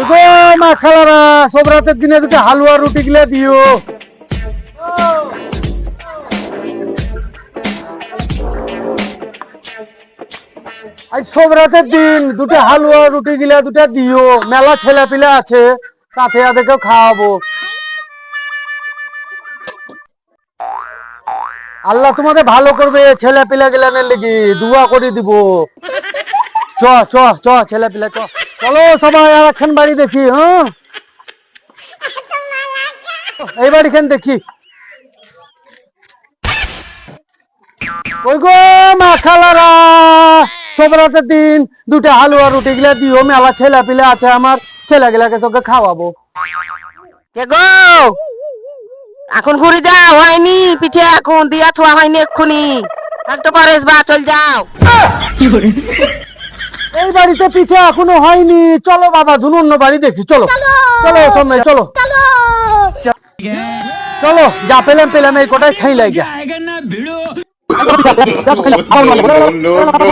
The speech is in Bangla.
গো মা খালারা, সব রাতের দিনে দুটো হালুয়া রুটি গিলে দিও। আজ সব রাতের দিন দুটো হালুয়া রুটি গিলা দুটা দিও, মেলা ছেলে পিলে আছে, সাথে আদেরকেও খাওয়াবো। আল্লাহ তোমাদের ভালো করবে, ছেলে পিলা গিলানের লেগে দুয়া করে দিব। চ চ চ ছেলে পিলা চ, চলো সবাই আর একখান বাড়ি দেখি। হ্যাঁ, এই বাড়িখান দেখি। ওই গো মা খালারা, সব রাতের দিন দুটা হালুয়া রুটি গিলা দিও, মেলা ছেলে পিলে আছে আমার, ছেলে গিলাকে তোকে খাওয়াবো। কে গো, এখন ঘুরে যাও, হয়নি পিঠে এখন দিয়া থোয়া হয়নি এক্ষুনি, একটু পরে বা চল যাও। এই বাড়িতে পিঠে এখনো হয়নি, চলো বাবা ধুন অন্য বাড়ি দেখি। চলো চলো সময়, চলো চলো, যা পেলাম পেলাম এই কটাই খাই লাগে। no, no.